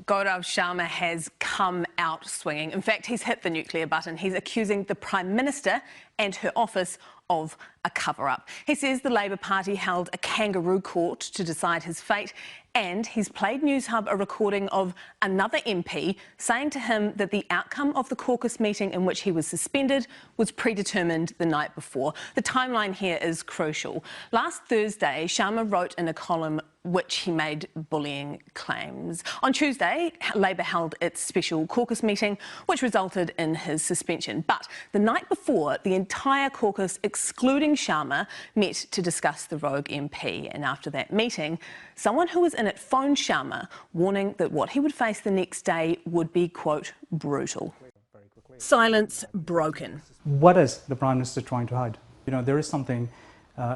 Gaurav Sharma has come out swinging. In fact, he's hit the nuclear button. He's accusing the Prime Minister and her office of a cover-up. He says the Labour Party held a kangaroo court to decide his fate, and he's played Newshub a recording of another MP saying to him that the outcome of the caucus meeting in which he was suspended was predetermined the night before. The timeline here is crucial. Last Thursday, Sharma wrote in a column which he made bullying claims. On Tuesday, Labour held its special caucus meeting, which resulted in his suspension. But the night before, the entire caucus, excluding Sharma, met to discuss the rogue MP. And after that meeting, someone who was in it phoned Sharma, warning that what he would face the next day would be, quote, brutal. Silence broken. What is the Prime Minister trying to hide? You know, there is something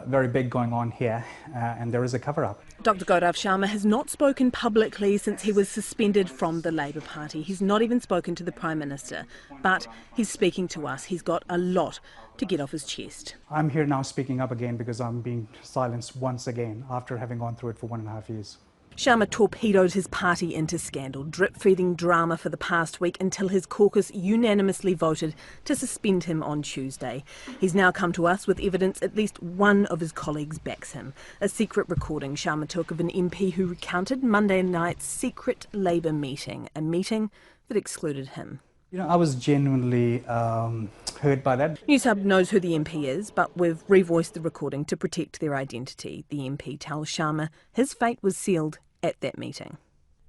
very big going on here, and there is a cover-up. Dr Gaurav Sharma has not spoken publicly since he was suspended from the Labour Party. He's not even spoken to the Prime Minister, but he's speaking to us. He's got a lot to get off his chest. I'm here now speaking up again because I'm being silenced once again after having gone through it for 1.5 years. Sharma torpedoed his party into scandal, drip-feeding drama for the past week until his caucus unanimously voted to suspend him on Tuesday. He's now come to us with evidence at least one of his colleagues backs him. A secret recording Sharma took of an MP who recounted Monday night's secret Labour meeting, a meeting that excluded him. You know, I was genuinely hurt by that. Newshub knows who the MP is, but we've revoiced the recording to protect their identity. The MP tells Sharma his fate was sealed at that meeting.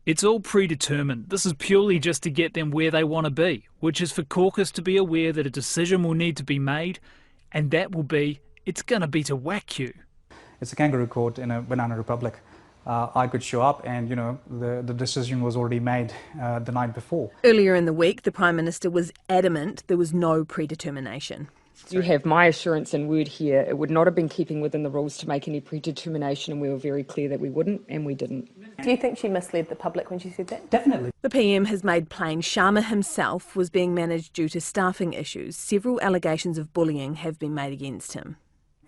It's all predetermined. This is purely just to get them where they want to be, which is for caucus to be aware that a decision will need to be made, and that will be, it's going to be to whack you. It's a kangaroo court in a banana republic. I could show up and, you know, the decision was already made the night before. Earlier in the week, the Prime Minister was adamant there was no predetermination. You have my assurance and word here. It would not have been keeping within the rules to make any predetermination, and we were very clear that we wouldn't, and we didn't. Do you think she misled the public when she said that? Definitely. The PM has made plain Sharma himself was being managed due to staffing issues. Several allegations of bullying have been made against him.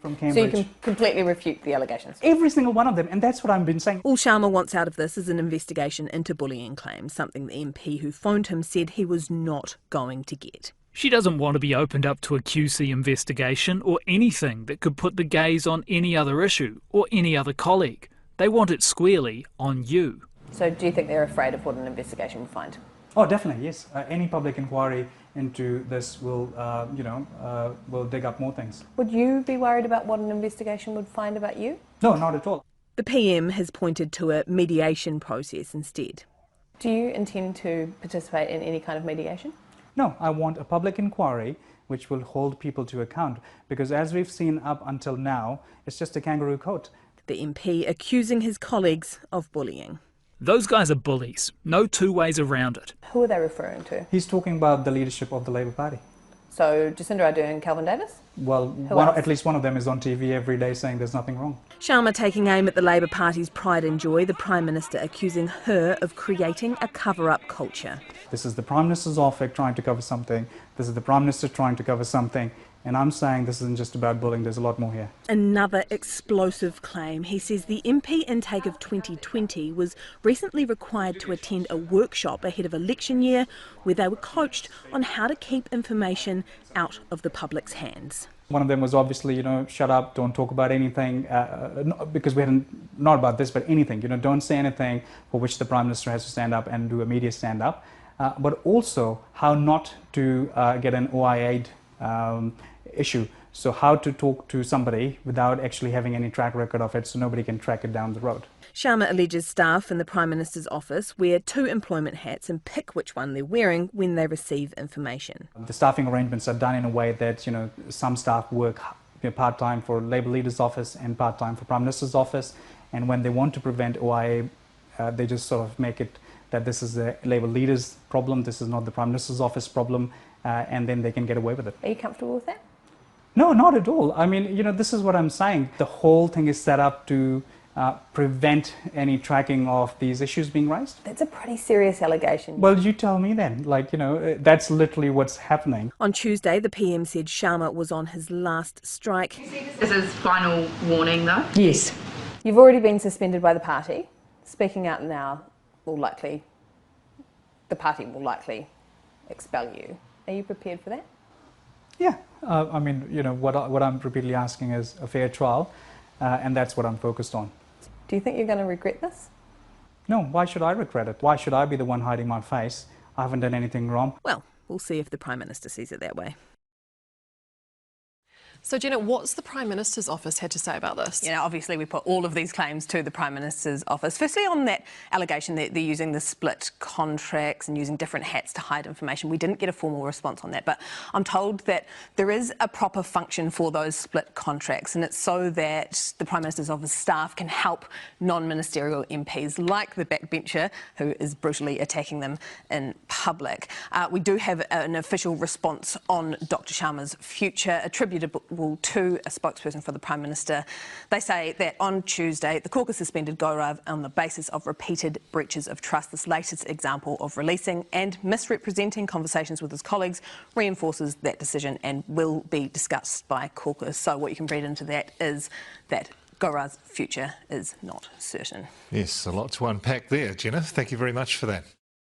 From Cambridge. So you can completely refute the allegations? Every single one of them, and that's what I've been saying. All Sharma wants out of this is an investigation into bullying claims, something the MP who phoned him said he was not going to get. She doesn't want to be opened up to a QC investigation or anything that could put the gaze on any other issue or any other colleague. They want it squarely on you. So do you think they're afraid of what an investigation will find? Oh, definitely, yes. Any public inquiry into this will, will dig up more things. Would you be worried about what an investigation would find about you? No, not at all. The PM has pointed to a mediation process instead. Do you intend to participate in any kind of mediation? No, I want a public inquiry which will hold people to account, because as we've seen up until now, it's just a kangaroo court. The MP accusing his colleagues of bullying. Those guys are bullies. No two ways around it. Who are they referring to? He's talking about the leadership of the Labour Party. So Jacinda Ardern and Kelvin Davis? Well, at least one of them is on TV every day saying there's nothing wrong. Sharma taking aim at the Labour Party's pride and joy, the Prime Minister accusing her of creating a cover-up culture. This is the Prime Minister's office trying to cover something. This is the Prime Minister trying to cover something. And I'm saying this isn't just about bullying, there's a lot more here. Another explosive claim. He says the MP intake of 2020 was recently required to attend a workshop ahead of election year where they were coached on how to keep information out of the public's hands. One of them was obviously, shut up, don't talk about anything, because we hadn't, not about this, but anything, don't say anything for which the Prime Minister has to stand up and do a media stand-up, but also how not to get an OI issue. So how to talk to somebody without actually having any track record of it so nobody can track it down the road. Sharma alleges staff in the Prime Minister's office wear two employment hats and pick which one they're wearing when they receive information. The staffing arrangements are done in a way that, some staff work part-time for Labour Leader's office and part-time for Prime Minister's office, and when they want to prevent OIA, they just sort of make it that this is the Labour Leader's problem, this is not the Prime Minister's office problem, and then they can get away with it. Are you comfortable with that? No, not at all. I mean, this is what I'm saying. The whole thing is set up to prevent any tracking of these issues being raised. That's a pretty serious allegation. Well, you tell me then. That's literally what's happening. On Tuesday, the PM said Sharma was on his last strike. This is final warning, though? Yes. You've already been suspended by the party. Speaking out now will likely the party will likely expel you. Are you prepared for that? Yeah, I mean, you know, what I'm repeatedly asking is a fair trial, and that's what I'm focused on. Do you think you're going to regret this? No, why should I regret it? Why should I be the one hiding my face? I haven't done anything wrong. Well, we'll see if the Prime Minister sees it that way. So, Jenna, what's the Prime Minister's office had to say about this? You know, obviously we put all of these claims to the Prime Minister's office. Firstly, on that allegation that they're using the split contracts and using different hats to hide information, we didn't get a formal response on that, but I'm told that there is a proper function for those split contracts, and it's so that the Prime Minister's office staff can help non-ministerial MPs like the backbencher who is brutally attacking them in public. We do have an official response on Dr Sharma's future, attributable to a spokesperson for the Prime Minister. They say that on Tuesday, the caucus suspended Gaurav on the basis of repeated breaches of trust. This latest example of releasing and misrepresenting conversations with his colleagues reinforces that decision and will be discussed by caucus. So what you can read into that is that Gaurav's future is not certain. Yes, a lot to unpack there, Jenna. Thank you very much for that.